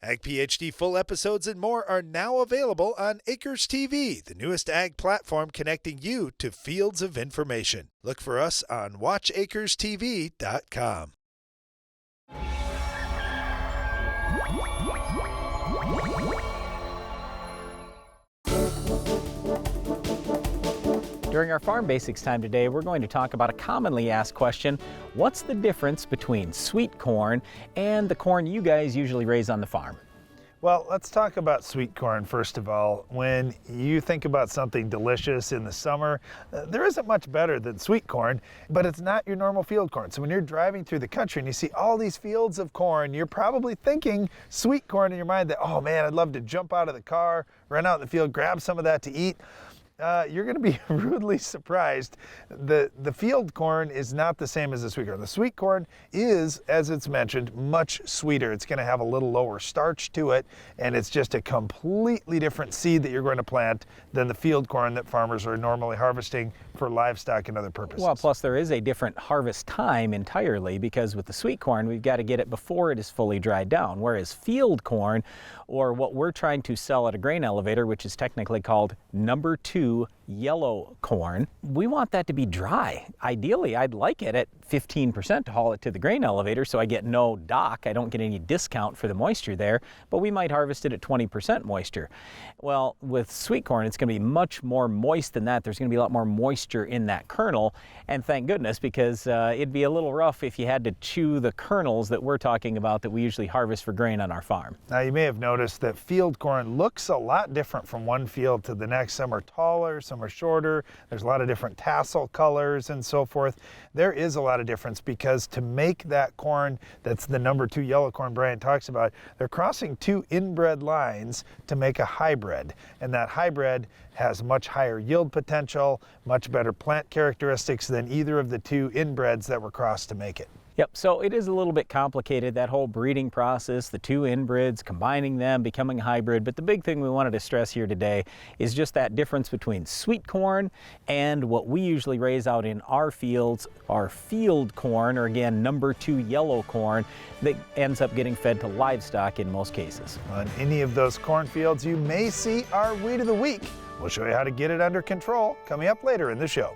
Ag PhD full episodes and more are now available on Acres TV, the newest ag platform connecting you to fields of information. Look for us on watchacrestv.com. During our Farm Basics time today, we're going to talk about a commonly asked question: what's the difference between sweet corn and the corn you guys usually raise on the farm? Well, let's talk about sweet corn first of all. When you think about something delicious in the summer, there isn't much better than sweet corn, but it's not your normal field corn. So when you're driving through the country and you see all these fields of corn, you're probably thinking sweet corn in your mind that, oh man, I'd love to jump out of the car, run out in the field, grab some of that to eat. You're going to be rudely surprised. The field corn is not the same as the sweet corn. The sweet corn is, as it's mentioned, much sweeter. It's going to have a little lower starch to it, and it's just a completely different seed that you're going to plant than the field corn that farmers are normally harvesting for livestock and other purposes. Well, plus there is a different harvest time entirely, because with the sweet corn, we've got to get it before it is fully dried down, whereas field corn, or what we're trying to sell at a grain elevator, which is technically called number 2 yellow corn, we want that to be dry. Ideally, I'd like it at 15% to haul it to the grain elevator so I get no dock. I don't get any discount for the moisture there, but we might harvest it at 20% moisture. Well, with sweet corn, it's going to be much more moist than that. There's going to be a lot more moisture in that kernel, and thank goodness, because it'd be a little rough if you had to chew the kernels that we're talking about that we usually harvest for grain on our farm. Now, you may have noticed that field corn looks a lot different from one field to the next. Some are taller, some are shorter. There's a lot of different tassel colors and so forth. There is a lot of difference because to make that corn that's the number 2 yellow corn Brian talks about, they're crossing 2 inbred lines to make a hybrid. And that hybrid has much higher yield potential, much better plant characteristics than either of the 2 inbreds that were crossed to make it. Yep, so it is a little bit complicated, that whole breeding process, the 2 inbreds, combining them, becoming a hybrid. But the big thing we wanted to stress here today is just that difference between sweet corn and what we usually raise out in our fields, our field corn, or again, number 2 yellow corn, that ends up getting fed to livestock in most cases. On any of those cornfields, you may see our Weed of the Week. We'll show you how to get it under control coming up later in the show.